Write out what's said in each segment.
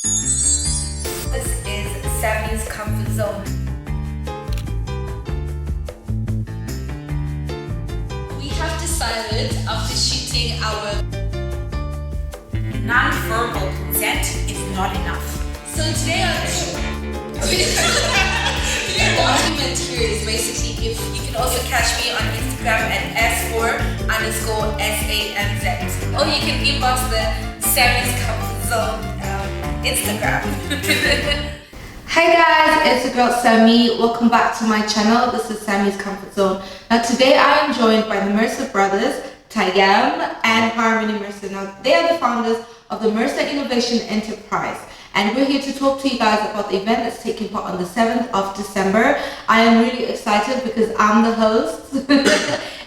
This is Sammie's comfort zone. We have decided after shooting our Non-verbal consent is not enough. so today on the show. The argument here is basically if You can also catch me on Instagram at S4_SAMZ. Or you can inbox the Sammie's comfort zone Instagram. Hi guys, it's your girl Sammie. Welcome back to my channel. This is Sammie's Comfort Zone. Now today I am joined by the Mercer brothers, Tayem and Harmony Mercer. Now they are the founders of the Mercer Innovation Interprise. And we're here to talk to you guys about the event that's taking part on the 7th of December. I am really excited because I'm the host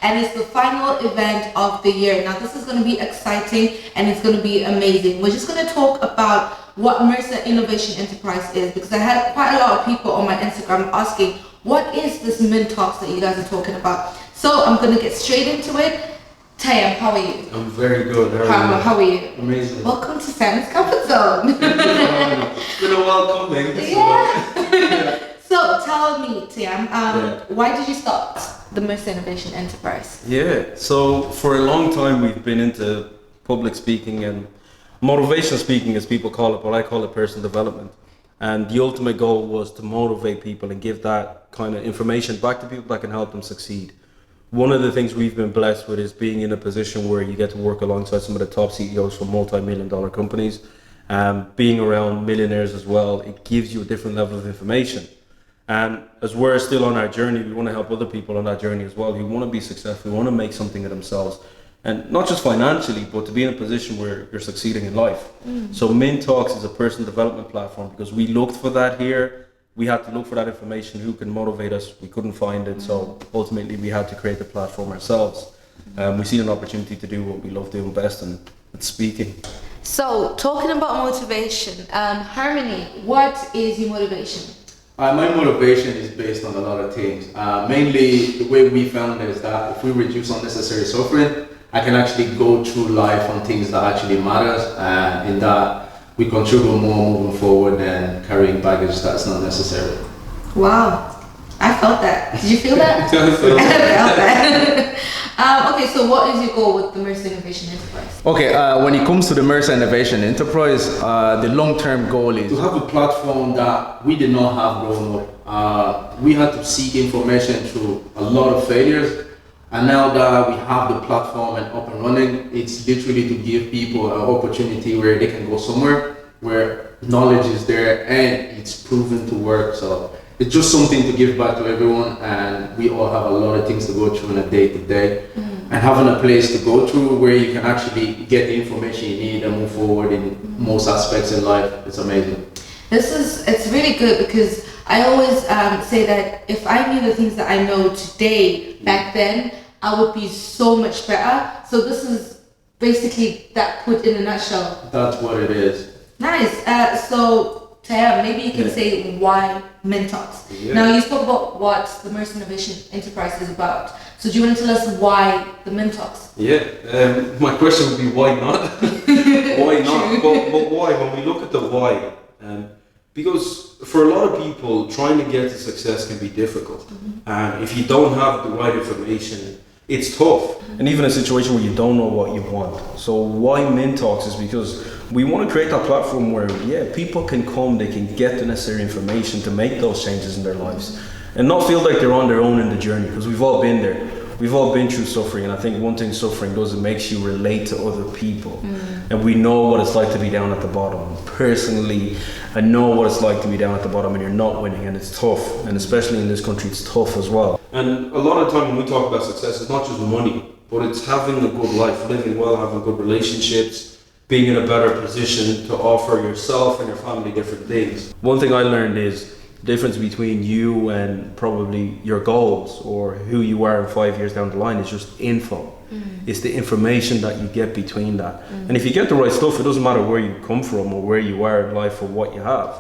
and it's the final event of the year. Now this is going to be exciting and it's going to be amazing. We're just going to talk about what Mercer Innovation Interprise is, because I had quite a lot of people on my Instagram asking, what is this Miint Talks that you guys are talking about? So I'm going to get straight into it. Tayem, how are you? I'm very good. How are you? Amazing. Welcome to Sammie's Comfort Zone. It's been a while coming. Yeah. So tell me, Tayem, why did you start the Mercer Innovation Enterprise? Yeah. So for a long time we've been into public speaking and motivation speaking, as people call it, but I call it personal development. And the ultimate goal was to motivate people and give that kind of information back to people that can help them succeed. One of the things we've been blessed with is being in a position where you get to work alongside some of the top CEOs from multi-million-dollar companies. Being around millionaires as well, it gives you a different level of information. And as we're still on our journey, we want to help other people on that journey as well who want to be successful, who want to make something of themselves. And not just financially, but to be in a position where you're succeeding in life. So Miint Talks is a personal development platform because we looked for that here. We had to look for that information. Who can motivate us? We couldn't find it. So ultimately we had to create the platform ourselves. We see an opportunity to do what we love doing best, and it's speaking. So talking about motivation, Harmony, what is your motivation? My motivation is based on a lot of things. Mainly, the way we found it is that if we reduce unnecessary suffering, I can actually go through life on things that actually matters, and in that we contribute more moving forward than carrying baggage that's not necessary. Wow, I felt that. Did you feel that? I felt that. Okay, so what is your goal with the Mercer Innovation Enterprise? Okay, when it comes to the Mercer Innovation Enterprise, the long-term goal is to have a platform that we did not have growing up. We had to seek information through a lot of failures. And now that we have the platform and up and running, it's literally to give people an opportunity where they can go somewhere where knowledge is there and it's proven to work. So it's just something to give back to everyone, and we all have a lot of things to go through in a day to day. And having a place to go through where you can actually get the information you need and move forward in most aspects in life, it's amazing. It's really good because I always say that if I knew the things that I know today, back then, I would be so much better. So this is basically that put in a nutshell. That's what it is. Nice. So Tayem, maybe you can say why Miint Talks. Yeah. Now you spoke about what the Mercer Innovation Enterprise is about. So do you want to tell us why the Miint Talks? Yeah. My question would be why not? Why not? But why? When we look at the why, because for a lot of people, trying to get to success can be difficult. And if you don't have the right information, it's tough. And even a situation where you don't know what you want. So why Miint Talks is because we want to create that platform where, people can come, they can get the necessary information to make those changes in their lives and not feel like they're on their own in the journey, because we've all been there. We've all been through suffering, and I think one thing suffering does, it makes you relate to other people. And we know what it's like to be down at the bottom. Personally, I know what it's like to be down at the bottom and you're not winning, and it's tough. And especially in this country, it's tough as well. And a lot of the time when we talk about success, it's not just money, but it's having a good life, living well, having good relationships, being in a better position to offer yourself and your family different things. One thing I learned is the difference between you and probably your goals or who you are in 5 years down the line is just info. It's the information that you get between that. And if you get the right stuff, it doesn't matter where you come from or where you are in life or what you have,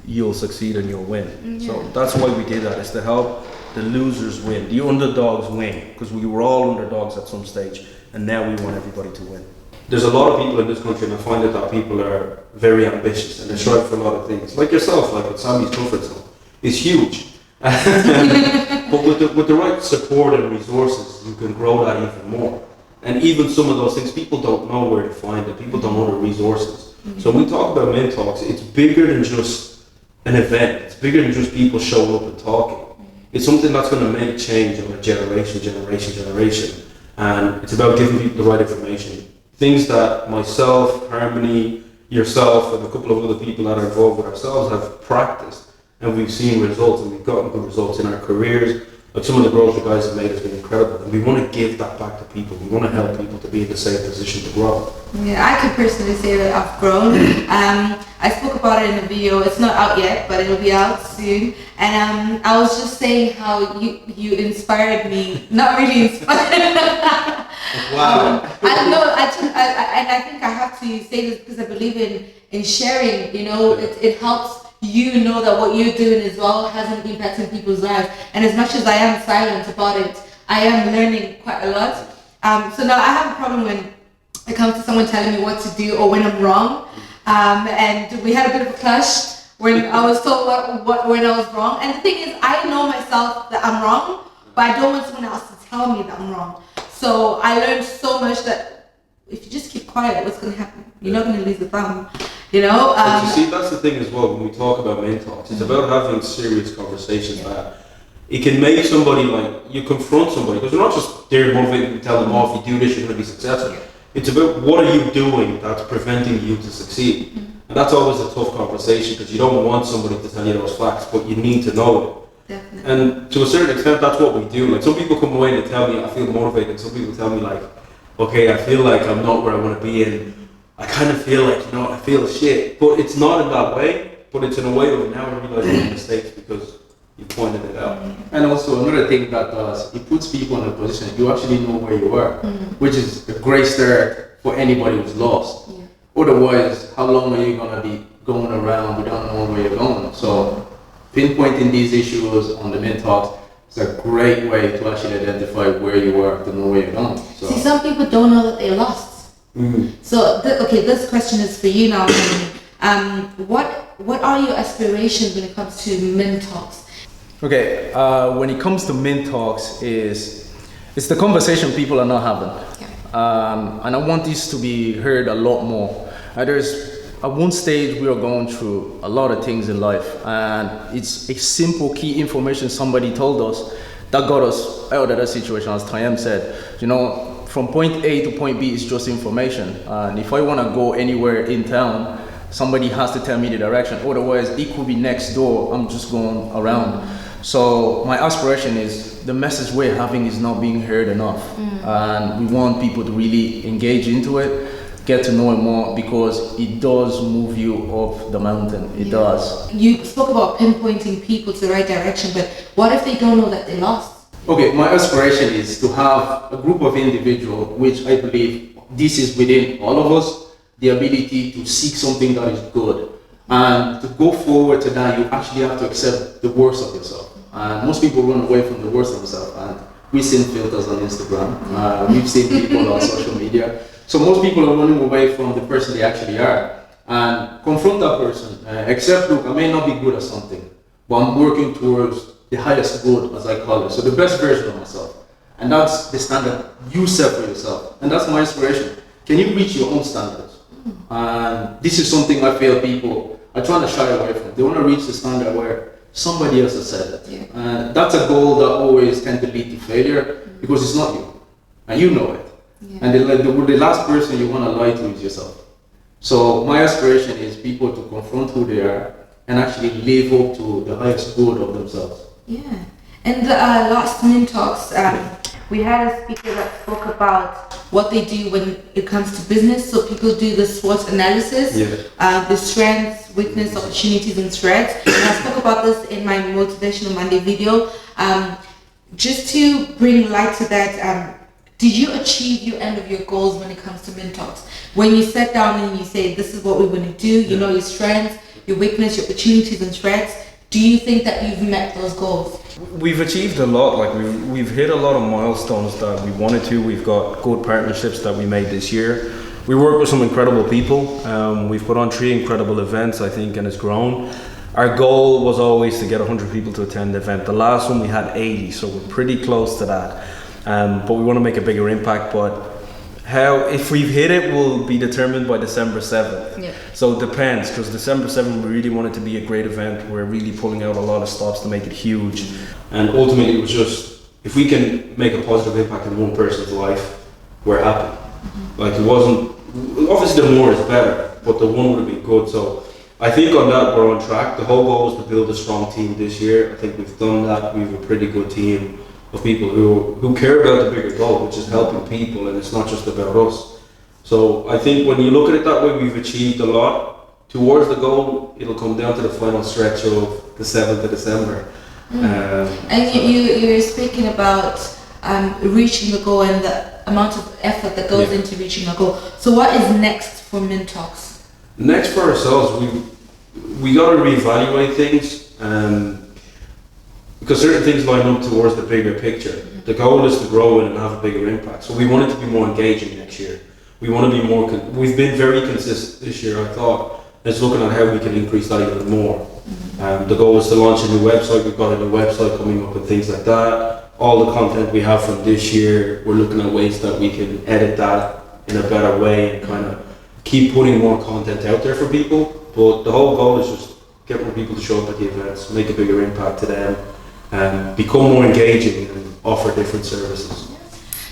you'll succeed and you'll win. So that's why we did that, is to help the losers win, the underdogs win, because we were all underdogs at some stage, and now we want everybody to win. there's a lot of people in this country, and I find that people are very ambitious and they strive for a lot of things. Like yourself, like with Sammie's comfort zone, is huge. But with the right support and resources, you can grow that even more. And even some of those things, people don't know where to find it. People don't know the resources. So when we talk about Miint Talks, it's bigger than just an event. It's bigger than just people showing up and talking. It's something that's going to make change over generation. And it's about giving people the right information. Things that myself, Harmony, yourself, and a couple of other people that are involved with ourselves have practiced. And we've seen results, and we've gotten good results in our careers. Like some of the growth the guys have made has been incredible, and we want to give that back to people. We want to help people to be in the same position to grow. Yeah, I could personally say that I've grown. I spoke about it in a video. It's not out yet, but it'll be out soon. And I was just saying how you inspired me. Not really inspired. Wow. I think I have to say this because I believe in sharing. You know, it helps. You know that what you're doing as well has an impact in people's lives, and as much as I am silent about it, I am learning quite a lot. So now I have a problem when it comes to someone telling me what to do or when I'm wrong. And we had a bit of a clash when I was told when I was wrong. And the thing is, I know myself that I'm wrong, but I don't want someone else to tell me that I'm wrong. So I learned so much that if you just keep quiet, what's going to happen? You're not going to lose the thumb. You know, but you see, that's the thing as well. When we talk about Miint Talks, it's about having serious conversations that it can make somebody, like, you confront somebody, because you're not just there motivating to tell them, oh, if you do this, you're going to be successful. It's about what are you doing that's preventing you to succeed. And that's always a tough conversation, because you don't want somebody to tell you those facts, but you need to know it. Definitely. And to a certain extent, that's what we do. Like, some people come away and tell me I feel motivated. Some people tell me, like, okay, I feel like I'm not where I want to be, and I kind of feel like, I feel shit. But it's not in that way, but it's in a way of now I realize my mistakes because you pointed it out. And also another thing that does, it puts people in a position you actually know where you are, which is a great start for anybody who's lost. Yeah. Otherwise, how long are you going to be going around without knowing where you're going? So pinpointing these issues on the Miint Talks is a great way to actually identify where you are, to know where you're going. So. See, some people don't know that they're lost. So, this question is for you now. What are your aspirations when it comes to Miint Talks? Okay, when it comes to Miint Talks, it's the conversation people are not having. Yeah. And I want this to be heard a lot more. There's at one stage we are going through a lot of things in life, and it's a simple key information somebody told us that got us out of that situation, as Tayem said. From point A to point B is just information. And if I want to go anywhere in town, somebody has to tell me the direction. Otherwise, it could be next door. I'm just going around. So my aspiration is the message we're having is not being heard enough. And we want people to really engage into it, get to know it more, because it does move you up the mountain. It does. You spoke about pinpointing people to the right direction, but what if they don't know that they're lost? Okay, my aspiration is to have a group of individuals, which I believe this is within all of us, the ability to seek something that is good. And to go forward to that, you actually have to accept the worst of yourself. And most people run away from the worst of themselves. And we've seen filters on Instagram, we've seen people on social media. So most people are running away from the person they actually are. And confront that person, accept, look, I may not be good at something, but I'm working towards the highest good, as I call it. So the best version of myself. And that's the standard you set for yourself. And that's my inspiration. Can you reach your own standards? And this is something I feel people are trying to shy away from. They want to reach the standard where somebody else has said it. Yeah. And that's a goal that always tends to lead to failure, because it's not you. And you know it. Yeah. And the last person you want to lie to is yourself. So my aspiration is people to confront who they are and actually live up to the highest good of themselves. Yeah. In the last Miint Talks, we had a speaker that spoke about what they do when it comes to business. So people do the SWOT analysis, the strengths, weakness, opportunities, and threats. And I spoke about this in my Motivational Monday video. Just to bring light to that, did you achieve your end of your goals when it comes to Miint Talks? When you sat down and you say, this is what we're going to do, you know your strengths, your weakness, your opportunities, and threats. Do you think that you've met those goals? We've achieved a lot. Like we've hit a lot of milestones that we wanted to. We've got good partnerships that we made this year. we work with some incredible people. We've put on 3 incredible events, I think, and it's grown. Our goal was always to get 100 people to attend the event. The last one we had 80, so we're pretty close to that. But we want to make a bigger impact. But if we've hit it will be determined by December 7th. Yeah. So it depends, because December 7th we really want it to be a great event. We're really pulling out a lot of stops to make it huge. And ultimately it was just, if we can make a positive impact in one person's life, we're happy. Like, it wasn't, obviously the more is better, but the one would have been good. So I think on that we're on track. The whole goal is to build a strong team this year. I think we've done that. We have a pretty good team of people who care about the bigger goal, which is helping people, and it's not just about us. So I think when you look at it that way, we've achieved a lot. Towards the goal, it'll come down to the final stretch of the 7th of December. And you're speaking about reaching the goal and the amount of effort that goes into reaching a goal. So what is next for Miint Talks? Next for ourselves, we got to reevaluate things, because certain things line up towards the bigger picture. The goal is to grow and have a bigger impact. So we want it to be more engaging next year. We want to be more. We've been very consistent this year, I thought. Let's looking at how we can increase that even more. The goal is to launch a new website. We've got a new website coming up and things like that. All the content we have from this year, we're looking at ways that we can edit that in a better way and kind of keep putting more content out there for people. But the whole goal is just get more people to show up at the events, make a bigger impact to them, and become more engaging and offer different services.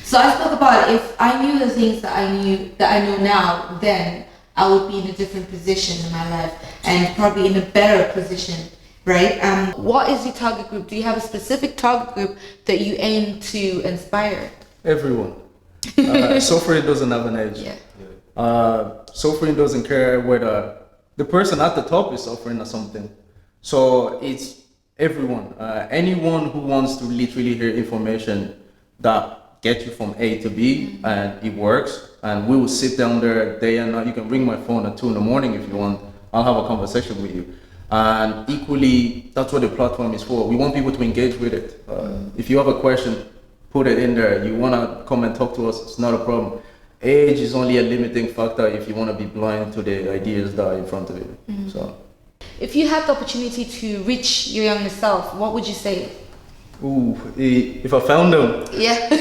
So I spoke about, if I knew the things that I know now, then I would be in a different position in my life and probably in a better position, right? What is your target group? Do you have a specific target group that you aim to inspire? Everyone. Software doesn't have an age. Yeah. Software doesn't care whether the person at the top is offering or something. So it's everyone. Anyone who wants to literally hear information that get you from A to B, and it works, and we will sit down there day and night. You can ring my phone at 2 in the morning if you want. I'll have a conversation with you. And equally, that's what the platform is for. We want people to engage with it. If you have a question, put it in there. You want to come and talk to us, it's not a problem. Age is only a limiting factor if you want to be blind to the ideas that are in front of you. So, if you had the opportunity to reach your younger self, what would you say? If I found him,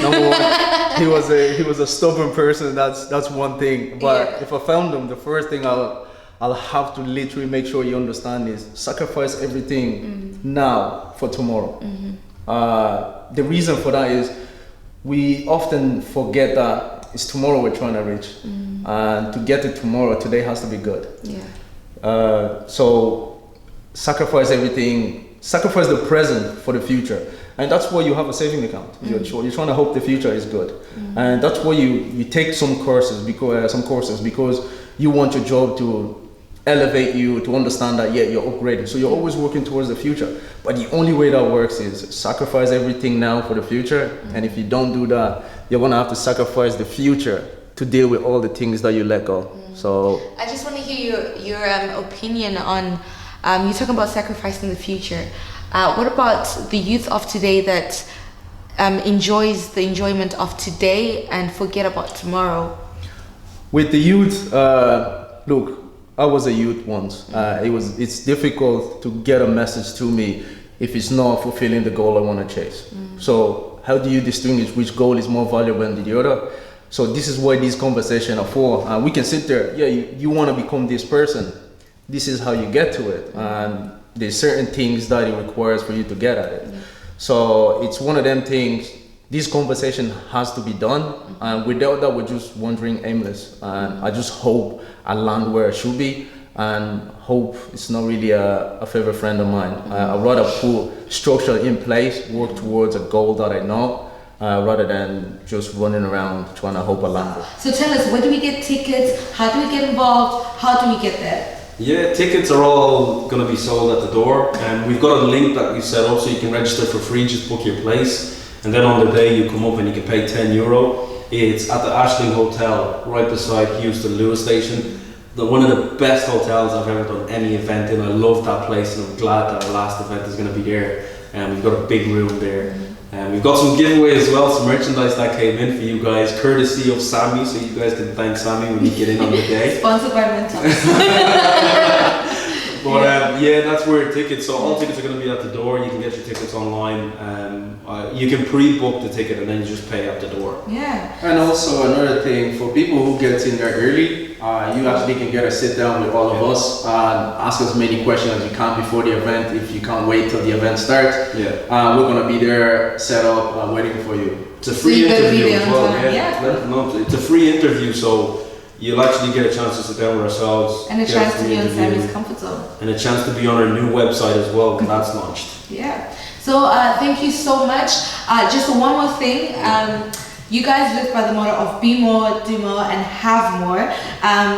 number one, he was a stubborn person. That's one thing. But if I found him, the first thing I'll have to literally make sure you understand is sacrifice everything now for tomorrow. The reason for that is we often forget that it's tomorrow we're trying to reach, and to get to tomorrow, today has to be good. So sacrifice everything, sacrifice the present for the future. And that's why you have a saving account. You're trying to hope the future is good. And that's why you take some courses because you want your job to elevate you, to understand that you're upgrading. So you're always working towards the future. But the only way that works is sacrifice everything now for the future. And if you don't do that, you're gonna have to sacrifice the future to deal with all the things that you let go. So I just want to hear your opinion on, you're talking about sacrificing the future. What about the youth of today that enjoys the enjoyment of today and forget about tomorrow? With the youth, look, I was a youth once. It's difficult to get a message to me if it's not fulfilling the goal I want to chase. So how do you distinguish which goal is more valuable than the other? So this is what these conversations are for. We can sit there, you want to become this person. This is how you get to it. And there's certain things that it requires for you to get at it. So it's one of them things, this conversation has to be done. And without that, we're just wandering aimless. And I just hope I land where I should be, and hope it's not really a favorite friend of mine. I'd rather put structure in place, work towards a goal that I know, rather than just running around trying to hope I land it. So tell us, where do we get tickets? How do we get involved? How do we get there? Yeah, tickets are all going to be sold at the door, and we've got a link that we set up so you can register for free, just book your place, and then on the day you come up and you can pay €10. It's at the Ashling Hotel, right beside Houston Lewis Station. One of the best hotels I've ever done any event in. I love that place, and I'm glad that our last event is going to be there. And we've got a big room there. We've got some giveaway as well, some merchandise that came in for you guys, courtesy of Sammie, so you guys can thank Sammie when you get in on the day. Sponsored by Miint Talks. But yeah, that's where tickets. So all tickets are going to be at the door. You can get your tickets online. You can pre-book the ticket and then you just pay at the door. Yeah. And also another thing, for people who get in there early, you actually can get a sit down with all of us and ask as many questions as you can before the event. If you can't wait till the event starts, we're gonna be there, set up, waiting for you. It's a free interview as well. Yeah. No, it's a free interview, so you'll actually get a chance to sit down with ourselves. And a chance to be on Sammie's comfort zone. And a chance to be on our new website as well, when that's launched. Yeah. So thank you so much. Just one more thing. You guys live by the motto of be more, do more, and have more.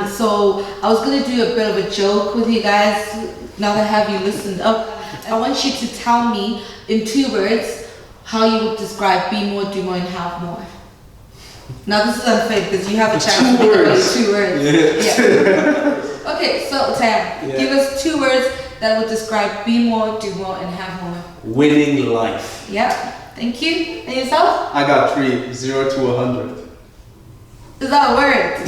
So I was going to do a bit of a joke with you guys now that I have you listened up. I want you to tell me in 2 words how you would describe be more, do more, and have more. Now this is unfair because you have a chance to think about 2 words. Yeah. Okay, so Tayem, give us 2 words that would describe be more, do more, and have more. Winning life. Yeah, thank you. And yourself? I got 3, 0 to 100. Is that a word?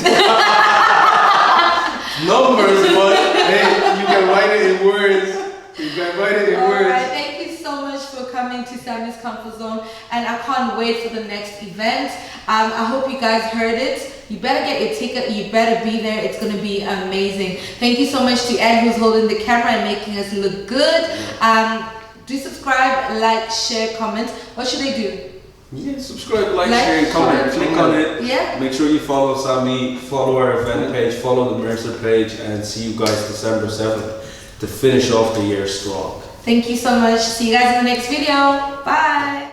Numbers, but hey, you can write it in words. You can write it in words. Alright, thank you so much for coming to Sammie's Comfort Zone, and I can't wait for the next event. I hope you guys heard it. You better get your ticket, you better be there, it's going to be amazing. Thank you so much to Ed, who's holding the camera and making us look good. Do subscribe, like, share, comment. What should they do? Yeah, subscribe, like, share, and comment. Click on it. Yeah. Make sure you follow Sammie, follow our event page, follow the Mercer page, and see you guys December 7th to finish off the year strong. Thank you so much. See you guys in the next video. Bye.